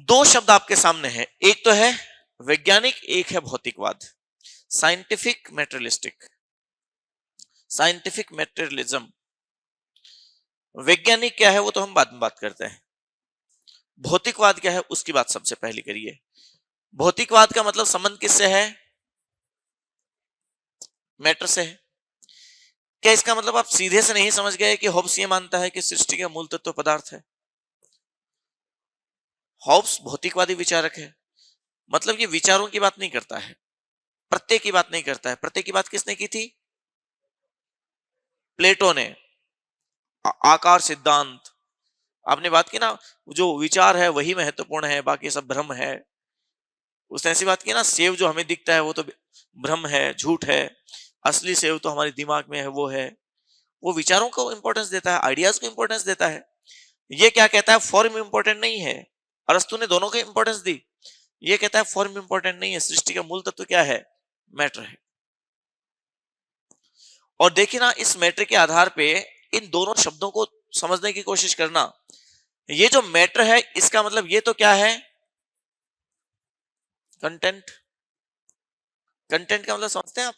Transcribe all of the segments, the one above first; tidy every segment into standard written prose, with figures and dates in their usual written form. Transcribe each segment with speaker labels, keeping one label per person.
Speaker 1: दो शब्द आपके सामने हैं, एक तो है वैज्ञानिक, एक है भौतिकवाद, साइंटिफिक मेटेरियलिस्टिक, साइंटिफिक मेटेरियलिज्म। वैज्ञानिक क्या है वो तो हम बाद में बात करते हैं, भौतिकवाद क्या है उसकी बात सबसे पहले करिए। भौतिकवाद का मतलब संबंध किससे है? मैटर से है। क्या इसका मतलब आप सीधे से नहीं समझ गए कि हॉब्स ये मानता है कि सृष्टि का मूल तत्व पदार्थ है? हॉब्स भौतिकवादी विचारक है, मतलब ये विचारों की बात नहीं करता है, प्रत्यय की बात नहीं करता है। प्रत्यय की बात किसने की थी? प्लेटो ने। आकार सिद्धांत, आपने बात की ना, जो विचार है वही महत्वपूर्ण है, बाकी सब भ्रम है। उसने ऐसी बात की ना, सेव जो हमें दिखता है वो तो भ्रम है, झूठ है, असली सेव तो हमारे दिमाग में है, वो है। वो विचारों को इंपॉर्टेंस देता है, आइडियाज को इंपॉर्टेंस देता है। ये क्या कहता है? फॉर्म इंपॉर्टेंट नहीं है। अरस्तु ने दोनों को इंपॉर्टेंस दी। ये कहता है फॉर्म इंपॉर्टेंट नहीं है, सृष्टि का मूल तत्व क्या है? मैटर है। और देखिए ना, इस मैटर के आधार पे इन दोनों शब्दों को समझने की कोशिश करना। ये जो मैटर है इसका मतलब ये तो क्या है? कंटेंट। कंटेंट का मतलब समझते हैं आप?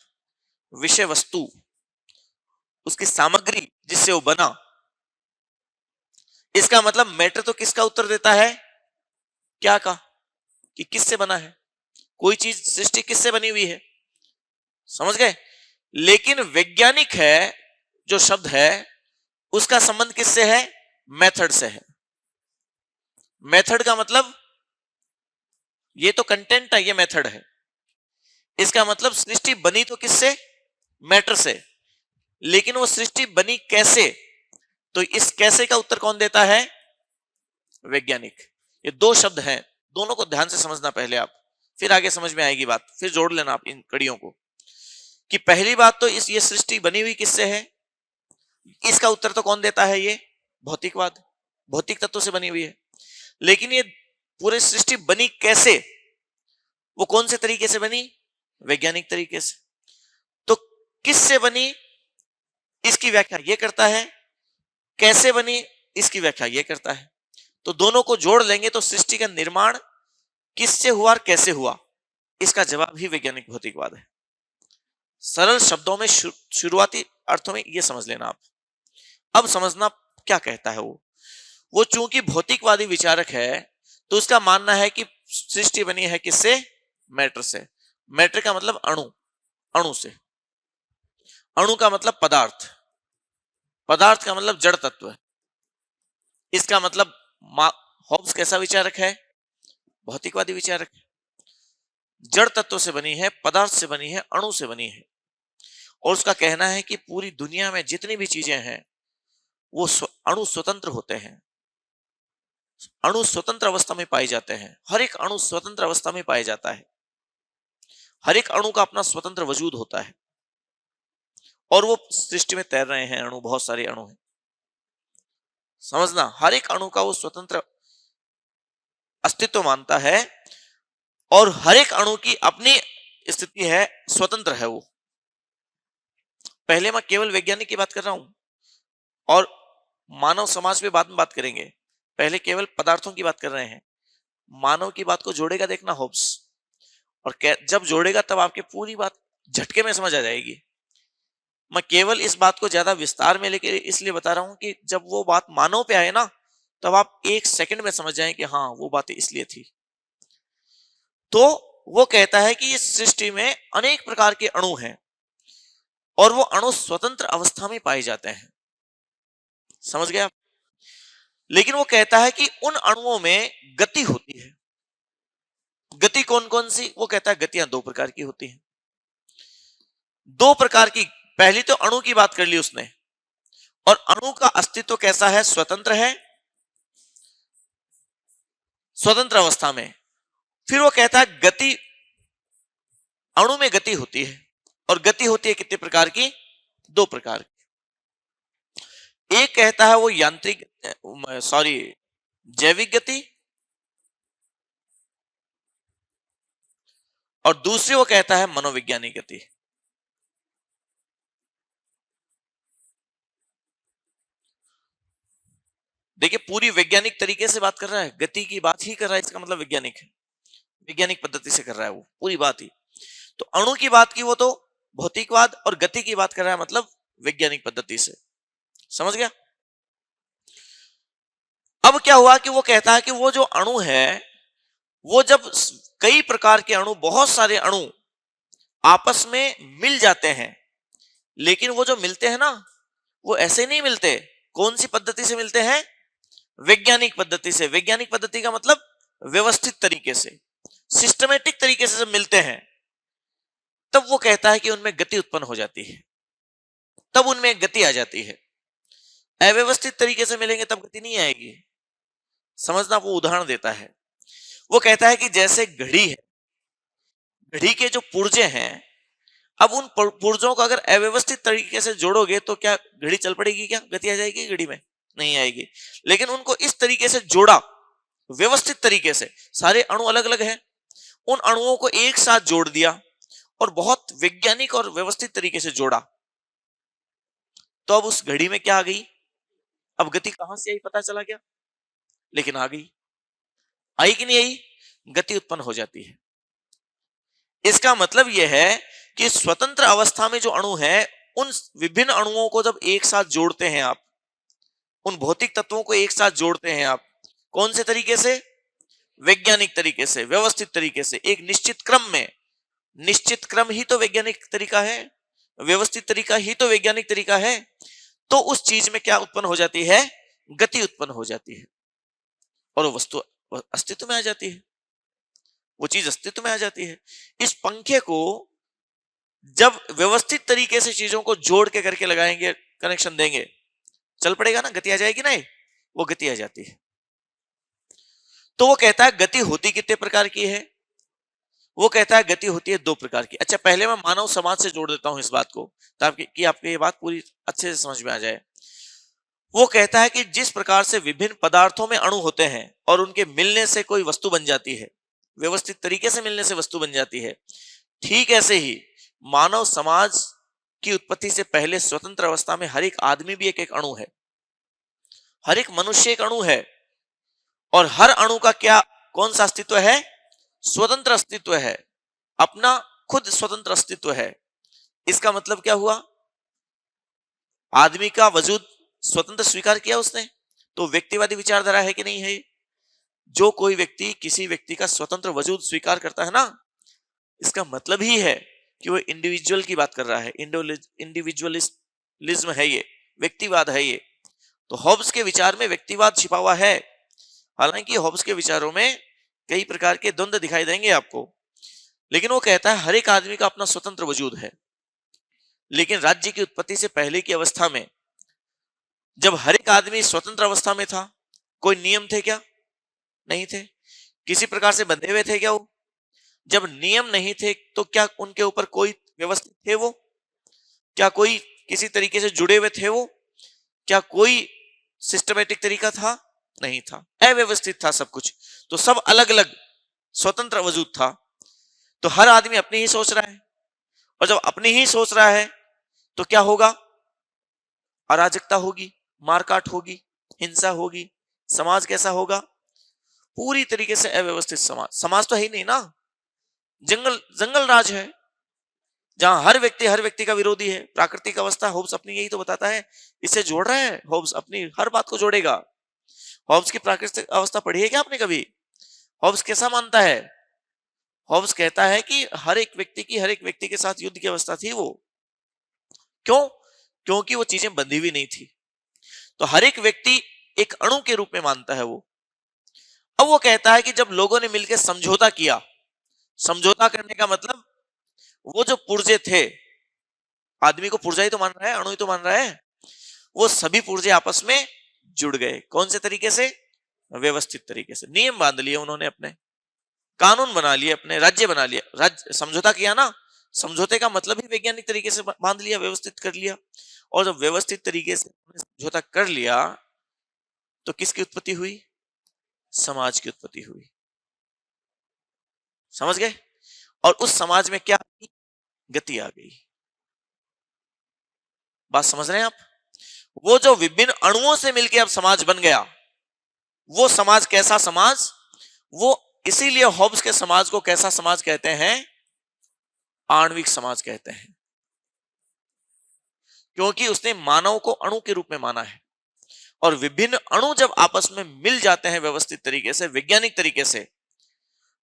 Speaker 1: विषय वस्तु, उसकी सामग्री जिससे वो बना। इसका मतलब मैटर तो किसका उत्तर देता है? क्या का? कि किससे बना है, कोई चीज सृष्टि किससे बनी हुई है। समझ गए? लेकिन वैज्ञानिक है जो शब्द है, उसका संबंध किससे है? मेथड से है। मेथड का मतलब, ये तो कंटेंट है, ये मेथड है। इसका मतलब सृष्टि बनी तो किससे? मैटर से। लेकिन वो सृष्टि बनी कैसे? तो इस कैसे का उत्तर कौन देता है? वैज्ञानिक। ये दो शब्द हैं, दोनों को ध्यान से समझना पहले आप, फिर आगे समझ में आएगी बात, फिर जोड़ लेना आप इन कड़ियों को। कि पहली बात तो इस ये सृष्टि बनी हुई किससे है, इसका उत्तर तो कौन देता है? ये भौतिकवाद, भौतिक तत्व से बनी हुई है। लेकिन ये पूरी सृष्टि बनी कैसे, वो कौन से तरीके से बनी? वैज्ञानिक तरीके से। तो किससे बनी, इसकी व्याख्या ये करता है, कैसे बनी, इसकी व्याख्या ये करता है। तो दोनों को जोड़ लेंगे तो सृष्टि का निर्माण किससे हुआ और कैसे हुआ, इसका जवाब ही वैज्ञानिक भौतिकवाद है। सरल शब्दों में शुरुआती अर्थों में ये समझ लेना आप। अब समझना क्या कहता है वो चूंकि भौतिकवादी विचारक है तो उसका मानना है कि सृष्टि बनी है किससे? मैटर से। मैटर का मतलब अणु, अणु से। अणु का मतलब पदार्थ, पदार्थ का मतलब जड़ तत्व। इसका मतलब हॉब्स कैसा विचारक है? भौतिकवादी विचारक है। जड़ तत्व से बनी है, पदार्थ से बनी है, अणु से बनी है। और उसका कहना है कि पूरी दुनिया में जितनी भी चीजें हैं वो अणु स्वतंत्र होते हैं, अणु स्वतंत्र अवस्था में पाए जाते हैं। हर एक अणु स्वतंत्र अवस्था में पाया जाता है। हर एक अणु का अपना स्वतंत्र वजूद होता है और वो सृष्टि में तैर रहे हैं अणु, बहुत सारे अणु हैं। समझना, हर एक अणु का वो स्वतंत्र अस्तित्व मानता है और हर एक अणु की अपनी स्थिति है, स्वतंत्र है वो। पहले मैं केवल वैज्ञानिक की बात कर रहा हूं और मानव समाज पे बाद में बात करेंगे। पहले केवल पदार्थों की बात कर रहे हैं। मानव की बात को जोड़ेगा देखना होब्स, और जब जोड़ेगा तब आपकी पूरी बात झटके में समझ आ जाएगी। मैं केवल इस बात को ज्यादा विस्तार में लेके इसलिए बता रहा हूं कि जब वो बात मानव पे आए ना, तब आप एक सेकंड में समझ जाएं कि हाँ वो बात इसलिए थी। तो वो कहता है कि इस सृष्टि में अनेक प्रकार के अणु हैं और वो अणु स्वतंत्र अवस्था में पाए जाते हैं। समझ गया? लेकिन वो कहता है कि उन अणुओं में गति होती है। गति कौन कौन सी? वो कहता है गतियां दो प्रकार की होती हैं। दो प्रकार की। पहली तो अणु की बात कर ली उसने, और अणु का अस्तित्व कैसा है? स्वतंत्र है, स्वतंत्र अवस्था में। फिर वो कहता है गति, अणु में गति होती है, और गति होती है कितने प्रकार की? दो प्रकार की। एक कहता है वो यांत्रिक, सॉरी, जैविक गति, और दूसरी वो कहता है मनोवैज्ञानिक गति। देखिए पूरी वैज्ञानिक तरीके से बात कर रहा है, गति की बात ही कर रहा है, इसका मतलब वैज्ञानिक है, वैज्ञानिक पद्धति से कर रहा है वो पूरी बात ही। तो अणु की बात की वो तो भौतिकवाद, और गति की बात कर रहा है मतलब वैज्ञानिक पद्धति से। समझ गया? अब क्या हुआ कि वो कहता है कि वो जो अणु है, वो जब कई प्रकार के अणु, बहुत सारे अणु आपस में मिल जाते हैं, लेकिन वो जो मिलते हैं ना, वो ऐसे नहीं मिलते। कौन सी पद्धति से मिलते हैं? वैज्ञानिक पद्धति से। वैज्ञानिक पद्धति का मतलब व्यवस्थित तरीके से, सिस्टमेटिक तरीके से जब मिलते हैं, तब वो कहता है कि उनमें गति उत्पन्न हो जाती है, तब उनमें गति आ जाती है। अव्यवस्थित तरीके से मिलेंगे तब गति नहीं आएगी। समझना, वो उदाहरण देता है। वो कहता है कि जैसे घड़ी है, घड़ी के जो पुर्जे हैं, अब उन पुर्जों को अगर अव्यवस्थित तरीके से जोड़ोगे तो क्या घड़ी चल पड़ेगी? क्या गति आ जाएगी घड़ी में? नहीं आएगी। लेकिन उनको इस तरीके से जोड़ा, व्यवस्थित तरीके से, सारे अणु अलग अलग हैं, उन अणुओं को एक साथ जोड़ दिया और बहुत वैज्ञानिक और व्यवस्थित तरीके से जोड़ा, तो अब उस घड़ी में क्या आ गई? अब गति कहां से आई पता चला क्या? लेकिन आ गई। आई कि नहीं आई? गति उत्पन्न हो जाती है। इसका मतलब यह है कि स्वतंत्र अवस्था में जो अणु है, उन विभिन्न अणुओं को जब एक साथ जोड़ते हैं आप, उन भौतिक तत्वों को एक साथ जोड़ते हैं आप, कौन से तरीके से? वैज्ञानिक तरीके से, व्यवस्थित तरीके से, एक निश्चित क्रम में। निश्चित क्रम ही तो वैज्ञानिक तरीका है, व्यवस्थित तरीका ही तो वैज्ञानिक तरीका है। तो उस चीज में क्या उत्पन्न हो जाती है? गति उत्पन्न हो जाती है, और वो वस्तु अस्तित्व में आ जाती है, वो चीज अस्तित्व में आ जाती है। इस पंखे को जब व्यवस्थित तरीके से चीजों को जोड़ के करके लगाएंगे, कनेक्शन देंगे, चल पड़ेगा ना, गति आ जाएगी ना, वो गति आ जाती है। तो वो कहता है गति होती कितने प्रकार की है? वो कहता है गति होती है 2 प्रकार की। अच्छा, पहले मैं मानव समाज से जोड़ देता हूं इस बात को, ताकि आपको ये बात पूरी अच्छे से समझ में आ जाए। वो कहता है कि जिस प्रकार से विभिन्न पदार्थों में अणु होते हैं और उनके मिलने से कोई वस्तु बन जाती है, व्यवस्थित तरीके से मिलने से वस्तु बन जाती है, ठीक ऐसे ही मानव समाज की उत्पत्ति से पहले स्वतंत्र अवस्था में हर एक आदमी भी एक एक अणु है, हर एक मनुष्य एक अणु है, और हर अणु का क्या, कौन सा अस्तित्व है? स्वतंत्र अस्तित्व है, अपना खुद स्वतंत्र अस्तित्व है। इसका मतलब क्या हुआ? आदमी का वजूद स्वतंत्र स्वीकार किया उसने, तो व्यक्तिवादी विचारधारा है कि नहीं है? जो कोई व्यक्ति किसी व्यक्ति का स्वतंत्र वजूद स्वीकार करता है ना, इसका मतलब ही है कि वो इंडिविजुअल की बात कर रहा है, इंडिविजुअलिज्म है ये, व्यक्तिवाद है ये। तो हॉब्स के विचार में व्यक्तिवाद छिपा हुआ है। हालांकि हॉब्स के विचारों में कई प्रकार के द्वंद्व दिखाई देंगे आपको, लेकिन वो कहता है हर एक आदमी का अपना स्वतंत्र वजूद है। लेकिन राज्य की उत्पत्ति से पहले की अवस्था में, जब हर एक आदमी स्वतंत्र अवस्था में था, कोई नियम थे क्या? नहीं थे। किसी प्रकार से बंधे हुए थे क्या वो? जब नियम नहीं थे तो क्या उनके ऊपर कोई व्यवस्थित थे वो? क्या कोई किसी तरीके से जुड़े हुए थे वो? क्या कोई सिस्टमेटिक तरीका था? नहीं था, अव्यवस्थित था सब कुछ। तो सब अलग अलग स्वतंत्र वजूद था। तो हर आदमी अपनी ही सोच रहा है, और जब अपनी ही सोच रहा है तो क्या होगा? अराजकता होगी, मारकाट होगी, हिंसा होगी, समाज कैसा होगा? पूरी तरीके से अव्यवस्थित समाज। समाज तो है ही नहीं ना, जंगल, जंगल राज है, जहां हर व्यक्ति का विरोधी है। प्राकृतिक अवस्था, होब्स अपनी यही तो बताता है, इससे जोड़ रहा है। होब्स अपनी हर बात को जोड़ेगा। होब्स की प्राकृतिक अवस्था पढ़ी है क्या आपने कभी? होब्स कैसा मानता है? होब्स कहता है कि हर एक व्यक्ति के साथ युद्ध की अवस्था थी वो। क्यों? क्योंकि वो चीजें बंधी हुई नहीं थी। तो हर एक व्यक्ति एक अणु के रूप में मानता है वो। अब वो कहता है कि जब लोगों ने मिलकर समझौता किया, समझौता करने का मतलब वो जो पुर्जे थे, आदमी को पुर्जा ही तो मान रहा है, अणु ही तो मान रहा है, वो सभी पुर्जे आपस में जुड़ गए। कौन से तरीके से? व्यवस्थित तरीके से। नियम बांध लिए उन्होंने, अपने कानून बना लिए, अपने राज्य बना लिया। राज्य समझौता किया ना, समझौते का मतलब ही वैज्ञानिक तरीके से बांध लिया, व्यवस्थित कर लिया। और जब व्यवस्थित तरीके से समझौता कर लिया तो किसकी उत्पत्ति हुई? समाज की उत्पत्ति हुई। समझ गए? और उस समाज में क्या गति आ गई। बात समझ रहे हैं आप? वो जो विभिन्न अणुओं से मिलकर अब समाज बन गया, वो समाज कैसा समाज, वो इसीलिए हॉब्स के समाज को कैसा समाज कहते हैं, आणविक समाज कहते हैं, क्योंकि उसने मानव को अणु के रूप में माना है। और विभिन्न अणु जब आपस में मिल जाते हैं व्यवस्थित तरीके से, वैज्ञानिक तरीके से,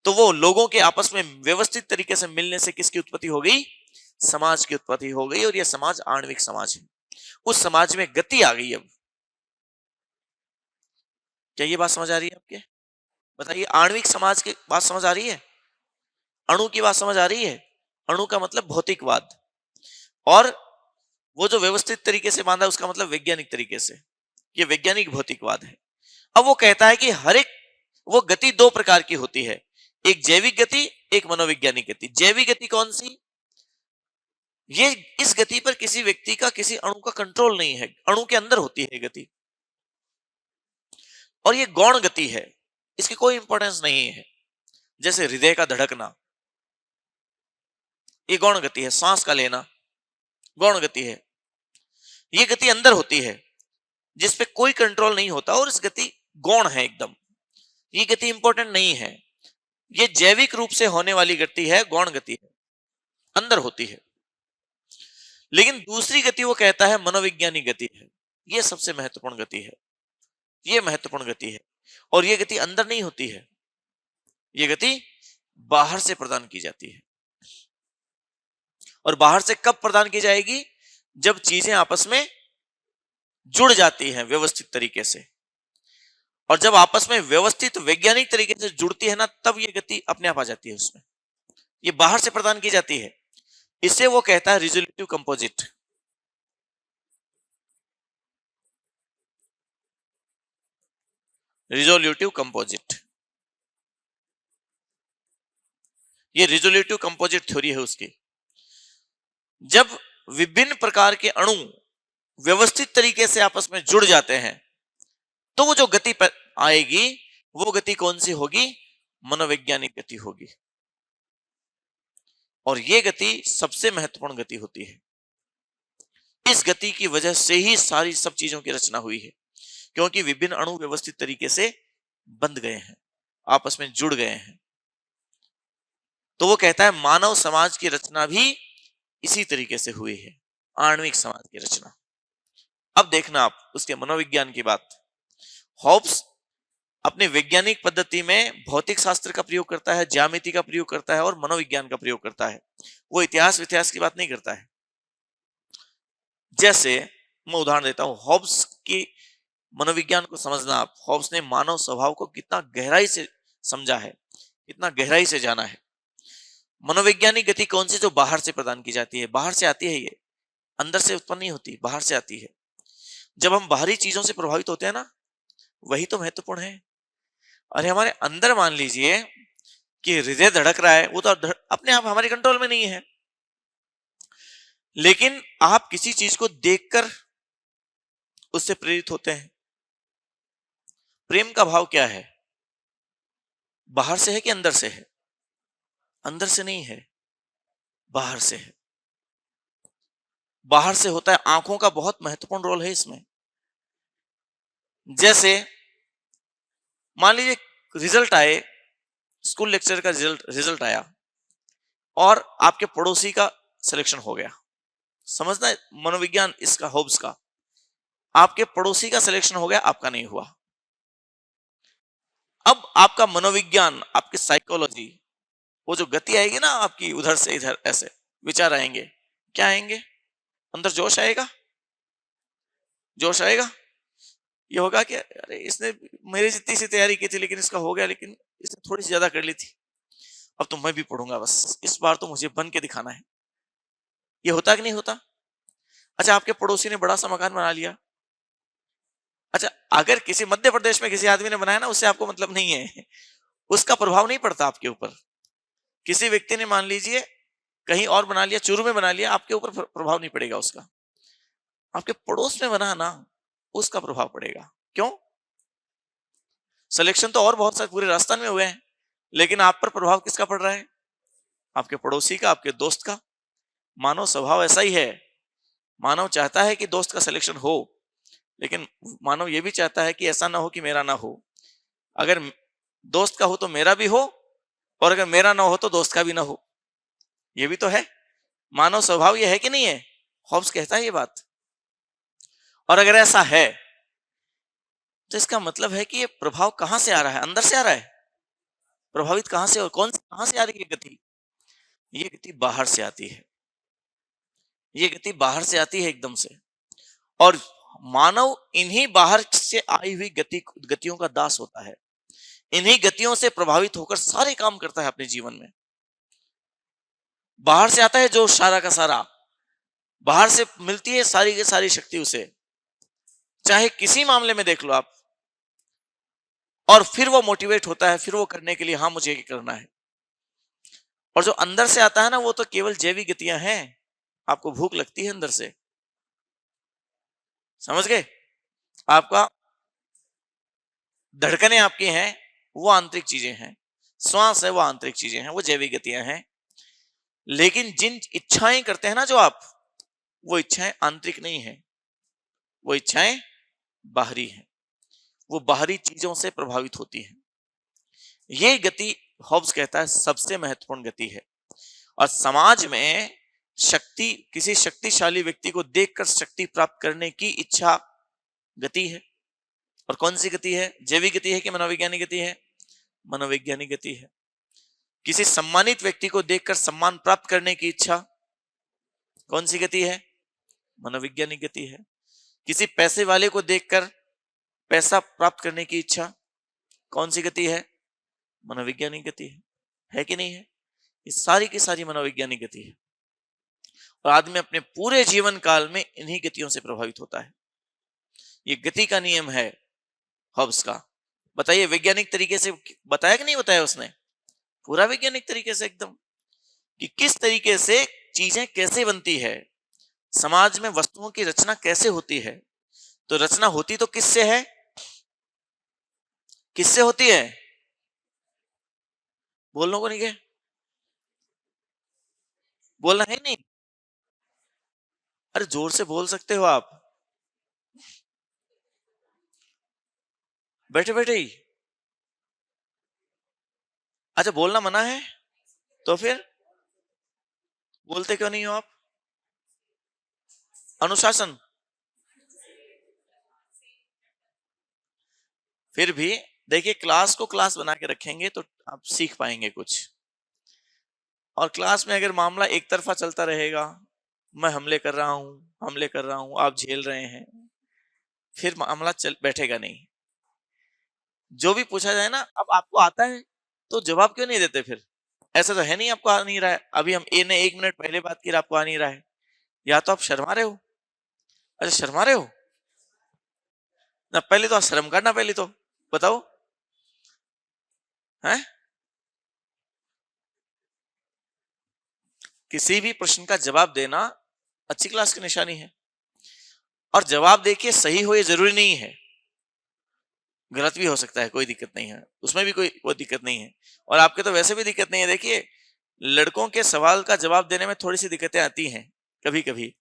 Speaker 1: तो वो लोगों के आपस में व्यवस्थित तरीके से मिलने से किसकी उत्पत्ति हो गई, समाज की उत्पत्ति हो गई। और यह समाज आणविक समाज है। उस समाज में गति आ गई। अब क्या ये बात समझ आ रही है आपके? बताइए, आणविक समाज की बात समझ आ रही है? अणु की बात समझ आ रही है? अणु का मतलब भौतिकवाद, और वो जो व्यवस्थित तरीके से बांधा उसका मतलब वैज्ञानिक तरीके से। ये वैज्ञानिक भौतिकवाद है। अब वो कहता है कि हर एक वो गति दो प्रकार की होती है, एक जैविक गति, एक मनोवैज्ञानिक गति। जैविक गति कौन सी? ये इस गति पर किसी व्यक्ति का, किसी अणु का कंट्रोल नहीं है, अणु के अंदर होती है गति। और ये गौण गति है, इसकी कोई इंपॉर्टेंस नहीं है। जैसे हृदय का धड़कना, ये गौण गति है। सांस का लेना गौण गति है। ये गति अंदर होती है जिस पे कोई कंट्रोल नहीं होता, और इस गति गौण है एकदम। ये गति इंपॉर्टेंट नहीं है। ये जैविक रूप से होने वाली गति है, गौण गति है, अंदर होती है। लेकिन दूसरी गति वो कहता है मनोवैज्ञानिक गति है। ये सबसे महत्वपूर्ण गति है। ये महत्वपूर्ण गति है। और ये गति अंदर नहीं होती है, ये गति बाहर से प्रदान की जाती है। और बाहर से कब प्रदान की जाएगी? जब चीजें आपस में जुड़ जाती हैं व्यवस्थित तरीके से। और जब आपस में व्यवस्थित वैज्ञानिक तरीके से जुड़ती है ना, तब ये गति अपने आप आ जाती है उसमें। ये बाहर से प्रदान की जाती है। इसे वो कहता है रिजोल्यूटिव कंपोजिट। रिजोल्यूटिव कंपोजिट, ये रिजोल्यूटिव कंपोजिट थ्योरी है उसकी। जब विभिन्न प्रकार के अणु व्यवस्थित तरीके से आपस में जुड़ जाते हैं, तो वो जो गति आएगी, वो गति कौन सी होगी? मनोवैज्ञानिक गति होगी। और ये गति सबसे महत्वपूर्ण गति होती है। इस गति की वजह से ही सारी सब चीजों की रचना हुई है, क्योंकि विभिन्न अणु व्यवस्थित तरीके से बंध गए हैं, आपस में जुड़ गए हैं। तो वो कहता है मानव समाज की रचना भी इसी तरीके से हुई है, आणविक समाज की रचना। अब देखना आप उसके मनोविज्ञान की बात। हॉब्स अपने वैज्ञानिक पद्धति में भौतिक शास्त्र का प्रयोग करता है, ज्यामिति का प्रयोग करता है और मनोविज्ञान का प्रयोग करता है। वो इतिहास की बात नहीं करता है। जैसे मैं उदाहरण देता हूं, हॉब्स की मनोविज्ञान को समझना आप। हॉब्स ने मानव स्वभाव को कितना गहराई से समझा है, कितना गहराई से जाना है। मनोवैज्ञानिक गति कौन सी? जो बाहर से प्रदान की जाती है, बाहर से आती है। ये अंदर से उत्पन्न नहीं होती, बाहर से आती है। जब हम बाहरी चीजों से प्रभावित होते हैं ना, वही तो महत्वपूर्ण है। अरे हमारे अंदर मान लीजिए कि हृदय धड़क रहा है, वो तो अपने आप हमारे कंट्रोल में नहीं है। लेकिन आप किसी चीज को देखकर उससे प्रेरित होते हैं। प्रेम का भाव क्या है? बाहर से है कि अंदर से है? अंदर से नहीं है, बाहर से है। बाहर से होता है। आंखों का बहुत महत्वपूर्ण रोल है इसमें। जैसे मान लीजिए रिजल्ट आए, स्कूल लेक्चर का रिजल्ट आया और आपके पड़ोसी का सिलेक्शन हो गया। समझना है मनोविज्ञान इसका, हॉब्स का। आपके पड़ोसी का सिलेक्शन हो गया, आपका नहीं हुआ। अब आपका मनोविज्ञान, आपकी साइकोलॉजी, वो जो गति आएगी ना आपकी, उधर से इधर ऐसे विचार आएंगे। क्या आएंगे? अंदर जोश आएगा। जोश आएगा। ये होगा कि अरे इसने मेरी जितनी सी तैयारी की थी लेकिन इसका हो गया, लेकिन इसने थोड़ी सी ज्यादा कर ली थी। अब तो मैं भी पढ़ूंगा, बस इस बार तो मुझे बन के दिखाना है। ये होता कि नहीं होता? अच्छा, आपके पड़ोसी ने बड़ा सा मकान बना लिया। अच्छा, अगर किसी मध्य प्रदेश में किसी आदमी ने बनाया ना, उससे आपको मतलब नहीं है, उसका प्रभाव नहीं पड़ता आपके ऊपर। किसी व्यक्ति ने मान लीजिए कहीं और बना लिया, चूरू में बना लिया, आपके ऊपर प्रभाव नहीं पड़ेगा उसका। आपके पड़ोस में बना ना, उसका प्रभाव पड़ेगा। क्यों? सिलेक्शन तो और बहुत सारे पूरे राजस्थान में हुए हैं, लेकिन आप पर प्रभाव किसका पड़ रहा है? आपके पड़ोसी का, आपके दोस्त का। मानव स्वभाव ऐसा ही है। मानव चाहता है कि दोस्त का सिलेक्शन हो, लेकिन मानव यह भी चाहता है कि ऐसा ना हो कि मेरा ना हो। अगर दोस्त का हो तो मेरा भी हो, और अगर मेरा ना हो तो दोस्त का भी ना हो। ये भी तो है, मानव स्वभाव ये है कि नहीं है? हॉब्स कहता है ये बात। और अगर ऐसा है तो इसका मतलब है कि ये प्रभाव कहां से आ रहा है? अंदर से आ रहा है। प्रभावित कहां से और कहां से आ रही है गति? ये गति बाहर से आती है। ये गति बाहर से आती है एकदम से। और मानव इन्हीं बाहर से आई हुई गतियों का दास होता है। इन्हीं गतियों से प्रभावित होकर सारे काम करता है अपने जीवन में। बाहर से आता है जो सारा का सारा, बाहर से मिलती है सारी की सारी शक्ति उसे, चाहे किसी मामले में देख लो आप। और फिर वो मोटिवेट होता है, फिर वो करने के लिए, हाँ मुझे ये करना है। और जो अंदर से आता है ना, वो तो केवल जैविक गतियां हैं। आपको भूख लगती है अंदर से, समझ गए? आपका धड़कनें आपकी हैं, वो आंतरिक चीजें हैं। श्वास है, वो आंतरिक चीजें हैं, वो जैविक गतियां हैं। लेकिन जिन इच्छाएं करते हैं ना जो आप, वो इच्छाएं आंतरिक नहीं है, वो इच्छाएं बाहरी हैं। वो बाहरी चीजों से प्रभावित होती हैं। ये गति हॉब्स कहता है सबसे महत्वपूर्ण गति है। और समाज में शक्ति, किसी शक्तिशाली व्यक्ति को देखकर शक्ति प्राप्त करने की इच्छा गति है। और कौन सी गति है? जैविक गति है कि मनोवैज्ञानिक गति है? मनोवैज्ञानिक गति है। किसी सम्मानित व्यक्ति को देखकर सम्मान प्राप्त करने की इच्छा कौन सी गति है? मनोवैज्ञानिक गति है। किसी पैसे वाले को देखकर पैसा प्राप्त करने की इच्छा कौन सी गति है? मनोवैज्ञानिक गति है कि नहीं है? ये सारी की सारी मनोवैज्ञानिक गति है। और आदमी अपने पूरे जीवन काल में इन्हीं गतियों से प्रभावित होता है। ये गति का नियम है हॉब्स का। बताइए वैज्ञानिक तरीके से बताया कि नहीं बताया उसने? पूरा वैज्ञानिक तरीके से एकदम, कि किस तरीके से चीजें कैसे बनती है, समाज में वस्तुओं की रचना कैसे होती है। तो रचना होती तो किससे है? किससे होती है? बोलने को नहीं गए? बोलना है नहीं? अरे जोर से बोल सकते हो आप, बैठे बैठे ही। अच्छा बोलना मना है? तो फिर बोलते क्यों नहीं हो आप? अनुशासन। फिर भी देखिए, क्लास को क्लास बना के रखेंगे तो आप सीख पाएंगे कुछ। और क्लास में अगर मामला एक तरफा चलता रहेगा, मैं हमले कर रहा हूं, हमले कर रहा हूं, आप झेल रहे हैं, फिर मामला चल बैठेगा नहीं। जो भी पूछा जाए ना, अब आपको आता है तो जवाब क्यों नहीं देते फिर? ऐसा तो है नहीं आपको आ नहीं रहा है। अभी हम ए ने 1 मिनट पहले बात की, आपको आ नहीं रहा है। या तो आप शर्मा रहे हो। अच्छा शर्मा रहे हो ना? पहले तो आप शर्म करना, पहले तो बताओ है। किसी भी प्रश्न का जवाब देना अच्छी क्लास की निशानी है। और जवाब देखिए सही हो ये जरूरी नहीं है, गलत भी हो सकता है, कोई दिक्कत नहीं है उसमें भी, कोई दिक्कत नहीं है। और आपके तो वैसे भी दिक्कत नहीं है। देखिए लड़कों के सवाल का जवाब देने में थोड़ी सी दिक्कतें आती हैं कभी कभी।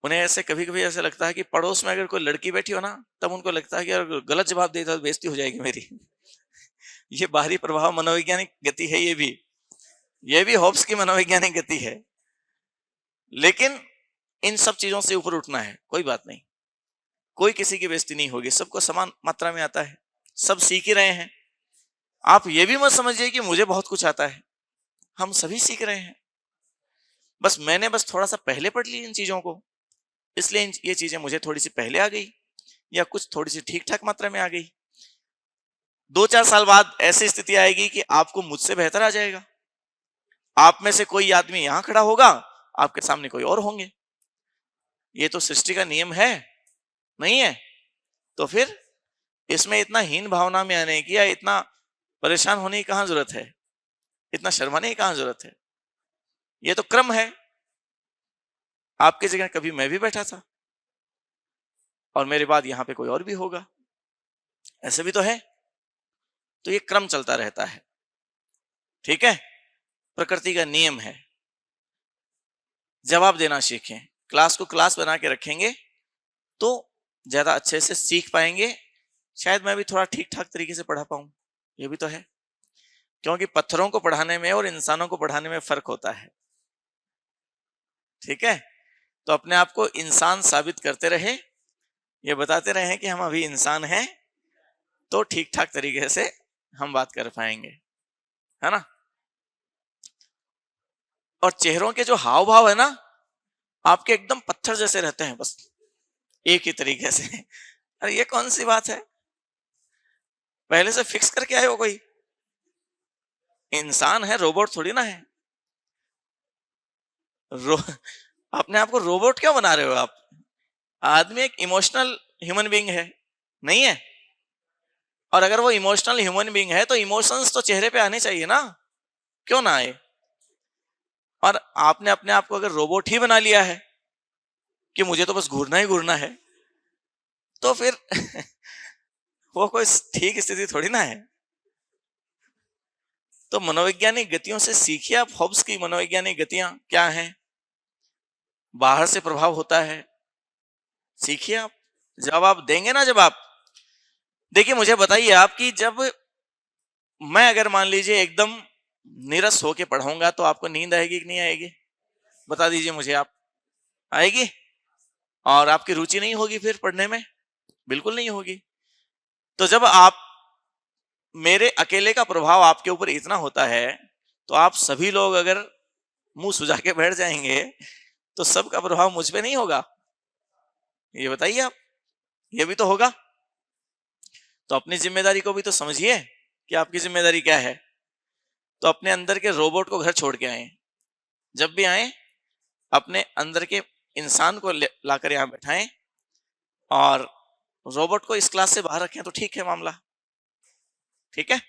Speaker 1: उन्हें ऐसे कभी कभी ऐसा लगता है कि पड़ोस में अगर कोई लड़की बैठी हो ना, तब उनको लगता है कि अगर गलत जवाब देता तो बेइज्जती हो जाएगी मेरी। ये बाहरी प्रभाव, मनोवैज्ञानिक गति है ये भी हॉब्स की मनोवैज्ञानिक गति है। लेकिन इन सब चीजों से ऊपर उठना है, कोई बात नहीं। कोई किसी की बेइज्जती नहीं होगी, सबको समान मात्रा में आता है, सब सीख ही रहे हैं। आप ये भी मत समझिए कि मुझे बहुत कुछ आता है, हम सभी सीख रहे हैं। बस मैंने थोड़ा सा पहले पढ़ ली इन चीजों को, इसलिए ये चीजें मुझे थोड़ी सी पहले आ गई, या कुछ थोड़ी सी ठीक ठाक मात्रा में आ गई। 2-4 साल बाद ऐसी स्थिति आएगी कि आपको मुझसे बेहतर आ जाएगा। आप में से कोई आदमी यहां खड़ा होगा, आपके सामने कोई और होंगे। ये तो सृष्टि का नियम है, नहीं है? तो फिर इसमें इतना हीन भावना में आने की या इतना परेशान होने की कहां जरूरत है? इतना शर्माने की कहां जरूरत है? ये तो क्रम है। आपकी जगह कभी मैं भी बैठा था, और मेरे बाद यहां पे कोई और भी होगा, ऐसे भी तो है। तो ये क्रम चलता रहता है, ठीक है? प्रकृति का नियम है। जवाब देना सीखें, क्लास को क्लास बना के रखेंगे तो ज्यादा अच्छे से सीख पाएंगे, शायद मैं भी थोड़ा ठीक ठाक तरीके से पढ़ा पाऊं, ये भी तो है, क्योंकि पत्थरों को पढ़ाने में और इंसानों को पढ़ाने में फर्क होता है। ठीक है, तो अपने आप को इंसान साबित करते रहे, ये बताते रहे कि हम अभी इंसान हैं, तो ठीक ठाक तरीके से हम बात कर पाएंगे, है ना। और चेहरों के जो हाव भाव है ना, आपके एकदम पत्थर जैसे रहते हैं, बस एक ही तरीके से। अरे ये कौन सी बात है, पहले से फिक्स करके आए हो कोई? इंसान है, रोबोट थोड़ी ना है। अपने आप को रोबोट क्यों बना रहे हो आप? आदमी एक इमोशनल ह्यूमन बीइंग है, नहीं है? और अगर वो इमोशनल ह्यूमन बीइंग है तो इमोशंस तो चेहरे पे आने चाहिए ना, क्यों ना आए? और आपने अपने आप को अगर रोबोट ही बना लिया है कि मुझे तो बस घूरना ही घूरना है, तो फिर वो कोई ठीक स्थिति थोड़ी ना है। तो मनोवैज्ञानिक गतियों से सीखिए आप, हॉब्स की मनोवैज्ञानिक गतियां क्या हैं, बाहर से प्रभाव होता है, सीखिए आप। जब आप देंगे ना, जब आप देखिए, मुझे बताइए आप कि जब मैं अगर मान लीजिए एकदम नीरस होके पढ़ाऊंगा तो आपको नींद आएगी कि नहीं आएगी? बता दीजिए मुझे आप। आएगी? और आपकी रुचि नहीं होगी फिर पढ़ने में? बिल्कुल नहीं होगी। तो जब आप, मेरे अकेले का प्रभाव आपके ऊपर इतना होता है, तो आप सभी लोग अगर मुंह सुजा के बैठ जाएंगे तो सबका प्रभाव मुझ पे नहीं होगा? ये बताइए आप, ये भी तो होगा। तो अपनी जिम्मेदारी को भी तो समझिए कि आपकी जिम्मेदारी क्या है। तो अपने अंदर के रोबोट को घर छोड़ के आए, जब भी आए अपने अंदर के इंसान को लाकर यहां बैठाएं, और रोबोट को इस क्लास से बाहर रखें तो ठीक है मामला। ठीक है,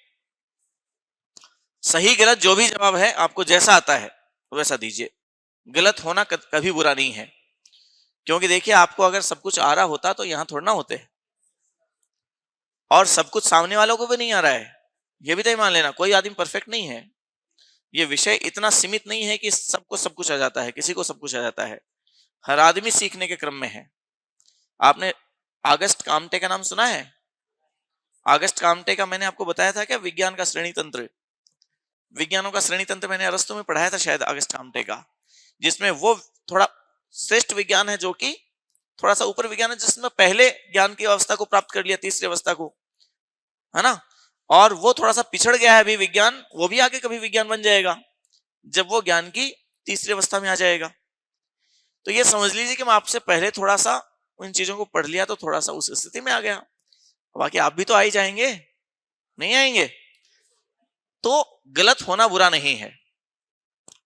Speaker 1: सही गलत जो भी जवाब है आपको जैसा आता है वैसा दीजिए, गलत होना कभी बुरा नहीं है। क्योंकि देखिए, आपको अगर सब कुछ आ रहा होता तो यहां थोड़ा ना होते, और सब कुछ सामने वालों को भी नहीं आ रहा है, ये भी तो मान लेना, कोई आदमी परफेक्ट नहीं है। ये विषय इतना सीमित नहीं है कि सबको सब कुछ आ जाता है, किसी को सब कुछ आ जाता है। हर आदमी सीखने के क्रम में है। आपने अगस्त कामटे का नाम सुना है? अगस्त कामटे का मैंने आपको बताया था क्या, विज्ञान का श्रेणी तंत्र, विज्ञानों का श्रेणी तंत्र मैंने अरस्तु में पढ़ाया था शायद, अगस्त कामटे का, जिसमें वो थोड़ा श्रेष्ठ विज्ञान है, जो कि थोड़ा सा ऊपर विज्ञान है, जिसमें पहले ज्ञान की अवस्था को प्राप्त कर लिया, तीसरी अवस्था को, है ना। और वो थोड़ा सा पिछड़ गया है अभी विज्ञान, वो भी आगे कभी विज्ञान बन जाएगा जब वो ज्ञान की तीसरी अवस्था में आ जाएगा। तो ये समझ लीजिए कि मैं आपसे पहले थोड़ा सा उन चीजों को पढ़ लिया, तो थोड़ा सा उस स्थिति में आ गया। बाकी आप भी तो आ ही जाएंगे, नहीं आएंगे? तो गलत होना बुरा नहीं है।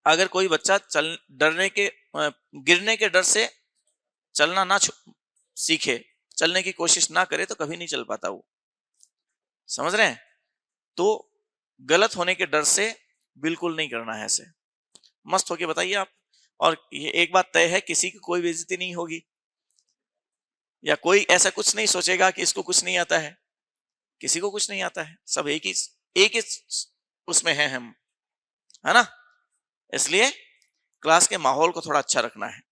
Speaker 1: अगर कोई बच्चा डरने के गिरने के डर से चलना ना सीखे, चलने की कोशिश ना करे, तो कभी नहीं चल पाता वो, समझ रहे हैं? तो गलत होने के डर से बिल्कुल नहीं करना है ऐसे, मस्त होके बताइए आप। और ये एक बात तय है, किसी की कोई बेइज्जती नहीं होगी, या कोई ऐसा कुछ नहीं सोचेगा कि इसको कुछ नहीं आता है। किसी को कुछ नहीं आता है, सब एक ही उसमें है हम, है ना। इसलिए क्लास के माहौल को थोड़ा अच्छा रखना है।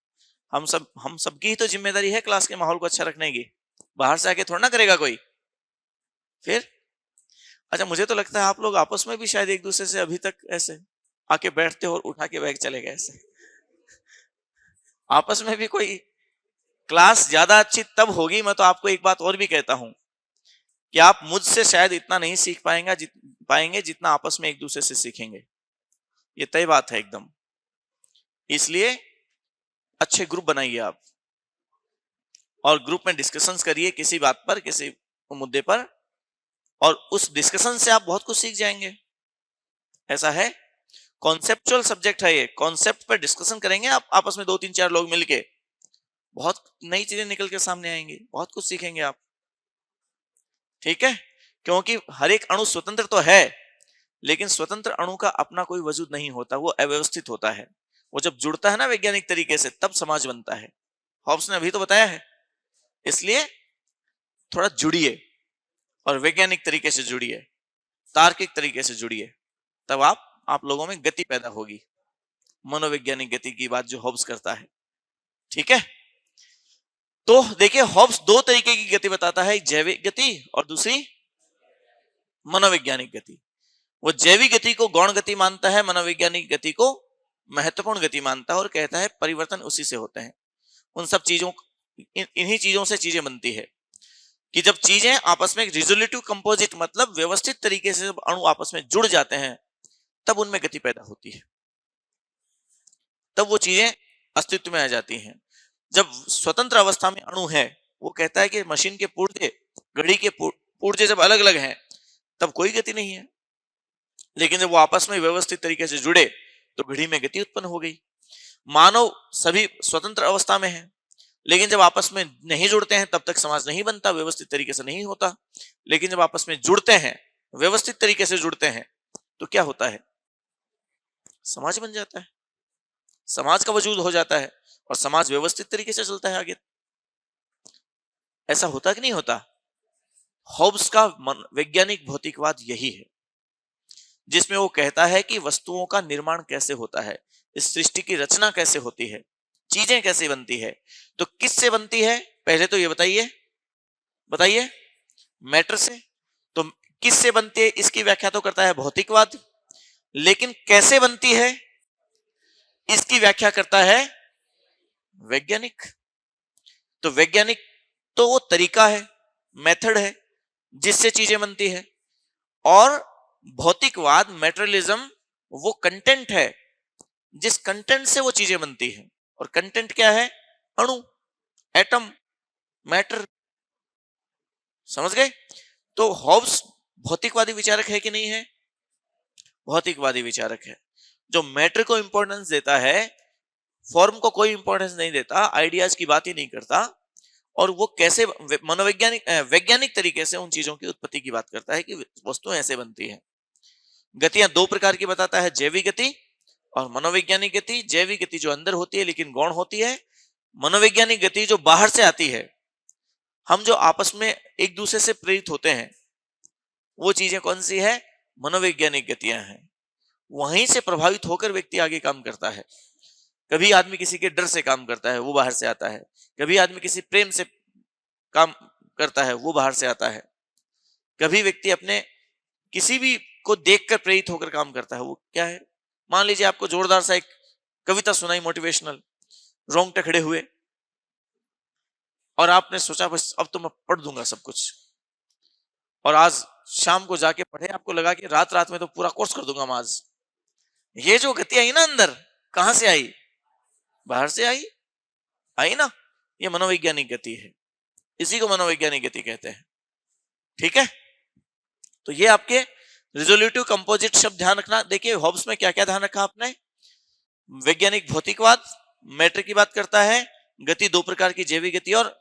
Speaker 1: हम सबकी ही तो जिम्मेदारी है क्लास के माहौल को अच्छा रखने की, बाहर से आके थोड़ा ना करेगा कोई फिर। अच्छा, मुझे तो लगता है आप लोग आपस में भी शायद एक दूसरे से अभी तक ऐसे आके बैठते हो और उठा के बैग चले गए ऐसे, आपस में भी कोई। क्लास ज्यादा अच्छी तब होगी, मैं तो आपको एक बात और भी कहता हूं, कि आप मुझसे शायद इतना नहीं सीख पाएंगे जितना आपस में एक दूसरे से सीखेंगे, ये तय बात है एकदम। इसलिए अच्छे ग्रुप बनाइए आप, और ग्रुप में डिस्कशंस करिए किसी बात पर, किसी मुद्दे पर, और उस डिस्कशन से आप बहुत कुछ सीख जाएंगे। ऐसा है, कॉन्सेप्चुअल सब्जेक्ट है ये, कॉन्सेप्ट पर डिस्कशन करेंगे आप आपस में, 2 3 4 लोग मिलके, बहुत नई चीजें निकल के सामने आएंगी, बहुत कुछ सीखेंगे आप। ठीक है, क्योंकि हर एक अणु स्वतंत्र तो है, लेकिन स्वतंत्र अणु का अपना कोई वजूद नहीं होता, वो अव्यवस्थित होता है। वो जब जुड़ता है ना वैज्ञानिक तरीके से, तब समाज बनता है। हॉब्स ने अभी तो बताया है। इसलिए थोड़ा जुड़िए, और वैज्ञानिक तरीके से जुड़िए, तार्किक तरीके से जुड़िए, तब आप लोगों में गति पैदा होगी, मनोवैज्ञानिक गति की बात जो हॉब्स करता है। ठीक है, तो देखिए हॉब्स दो तरीके की गति बताता है, एक जैविक गति और दूसरी मनोवैज्ञानिक गति। वो जैविक गति को गौण गति मानता है, मनोवैज्ञानिक गति को महत्वपूर्ण गति मानता है और कहता है परिवर्तन उसी से होते हैं। उन सब चीजों इन्हीं चीजों से चीजें बनती है कि जब चीजें आपस में रिजोल्यूटिव कंपोजिट मतलब व्यवस्थित तरीके से जब अणु आपस में जुड़ जाते हैं तब उनमें गति पैदा होती है, तब वो चीजें अस्तित्व में आ जाती हैं। जब स्वतंत्र अवस्था में अणु है, वो कहता है कि मशीन के पुर्जे घड़ी के पुर्जे जब अलग अलग हैं तब कोई गति नहीं है, लेकिन जब वो आपस में व्यवस्थित तरीके से जुड़े तो घड़ी में गति उत्पन्न हो गई। मानव सभी स्वतंत्र अवस्था में है, लेकिन जब आपस में नहीं जुड़ते हैं तब तक समाज नहीं बनता, व्यवस्थित तरीके से नहीं होता। लेकिन जब आपस में जुड़ते हैं, व्यवस्थित तरीके से जुड़ते हैं, तो क्या होता है? समाज बन जाता है, समाज का वजूद हो जाता है और समाज व्यवस्थित तरीके से चलता है आगे। ऐसा होता कि नहीं होता? हॉब्स का वैज्ञानिक भौतिकवाद यही है, जिसमें वो कहता है कि वस्तुओं का निर्माण कैसे होता है, इस सृष्टि की रचना कैसे होती है, चीजें कैसे बनती है। तो किससे बनती है? पहले तो ये बताइए मैटर से। तो किससे बनती है इसकी व्याख्या तो करता है भौतिकवाद, लेकिन कैसे बनती है इसकी व्याख्या करता है वैज्ञानिक। तो वैज्ञानिक तो वो तरीका है, मेथड है जिससे चीजें बनती है, और भौतिकवाद मैटेरियलिज्म वो कंटेंट है जिस कंटेंट से वो चीजें बनती है। और कंटेंट क्या है? अणु, एटम, मैटर। समझ गए? तो हॉब्स भौतिकवादी विचारक है कि नहीं है? भौतिकवादी विचारक है, जो मैटर को इंपॉर्टेंस देता है, फॉर्म को कोई इंपॉर्टेंस नहीं देता, आइडियाज की बात ही नहीं करता, और वो कैसे वैज्ञानिक तरीके से उन चीजों की उत्पत्ति की बात करता है कि वस्तुएं ऐसे बनती है। गतियां दो प्रकार की बताता है, जैविक गति और मनोवैज्ञानिक गति। जैविक गति जो अंदर होती है लेकिन गौण होती है, मनोवैज्ञानिक गति जो बाहर से आती है, हम जो आपस में एक दूसरे से प्रेरित होते हैं, वो चीजें कौन सी है? मनोवैज्ञानिक गतियां हैं। वहीं से प्रभावित होकर व्यक्ति आगे काम करता है। कभी आदमी किसी के डर से काम करता है, वो बाहर से आता है। कभी आदमी किसी प्रेम से काम करता है, वो बाहर से आता है। कभी व्यक्ति अपने किसी भी को देखकर प्रेरित होकर काम करता है, वो क्या है? मान लीजिए आपको जोरदार सा एक कविता सुनाई मोटिवेशनल, रोंगटे खड़े हुए, और आपने सोचा बस अब तो मैं पढ़ दूंगा सब कुछ, और आज शाम को जाके पढ़े, आपको लगा कि रात रात में तो पूरा कोर्स कर दूंगा मैं आज। ये जो गति आई ना अंदर, कहां से आई? बाहर से आई ना। ये मनोवैज्ञानिक गति है, इसी को मनोवैज्ञानिक गति कहते हैं। ठीक है, तो ये आपके रिजोल्यूटिव कंपोजिट शब्द ध्यान रखना। देखिए हॉब्स में क्या क्या ध्यान रखा आपने? वैज्ञानिक भौतिकवाद मैटर की बात करता है, गति दो प्रकार की, जैविक गति और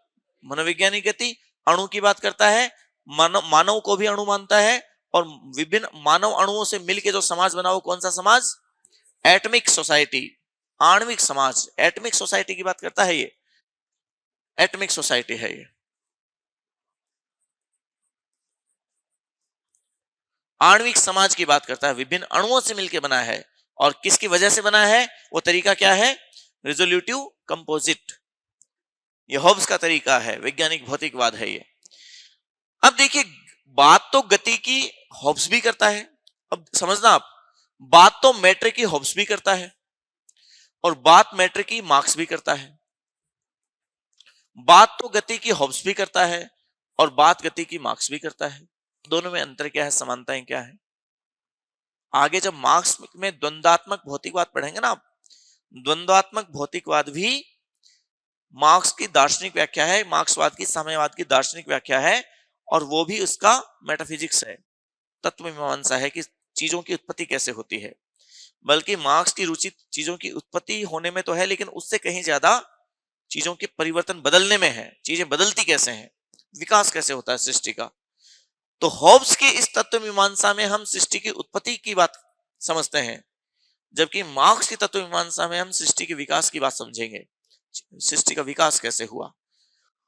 Speaker 1: मनोवैज्ञानिक गति। अणु की बात करता है, मानव को भी अणु मानता है, और विभिन्न मानव अणुओं से मिलकर जो समाज बना वो कौन सा समाज? एटमिक सोसाइटी, आणविक समाज। एटमिक सोसाइटी की बात करता है, ये एटमिक सोसाइटी है। ये आणविक समाज की बात करता है, विभिन्न अणुओं से मिलकर बना है, और किसकी वजह से बना है? वो तरीका क्या है? रिजोल्यूटिव कंपोजिट। ये हॉब्स का तरीका है, वैज्ञानिक भौतिकवाद है ये। अब देखिए बात तो गति की हॉब्स भी करता है। अब समझना आप, बात तो मैटर की हॉब्स भी करता है, और बात मैटर की मार्क्स भी करता है। बात तो गति की हॉब्स भी करता है, और बात गति की मार्क्स भी करता है। दोनों में अंतर क्या है, समानताएं क्या है? आगे जब मार्क्स में द्वंद्वात्मक भौतिकवाद पढ़ेंगे ना आप, द्वंद्वात्मक भौतिकवाद भी मार्क्स की दार्शनिक व्याख्या है, मार्क्सवाद की साम्यवाद की दार्शनिक व्याख्या है, और वो भी उसका मेटाफिजिक्स है, तत्व मीमांसा है कि चीजों की उत्पत्ति कैसे होती है। बल्कि मार्क्स की रुचि चीजों की उत्पत्ति होने में तो है, लेकिन उससे कहीं ज्यादा चीजों के परिवर्तन बदलने में है। चीजें बदलती कैसे हैं, विकास कैसे होता है सृष्टि का। तो हॉब्स की इस तत्व मीमांसा में हम सृष्टि की उत्पत्ति की बात समझते हैं, जबकि मार्क्स की तत्व मीमांसा में हम सृष्टि के विकास की बात समझेंगे। सृष्टि का विकास कैसे हुआ,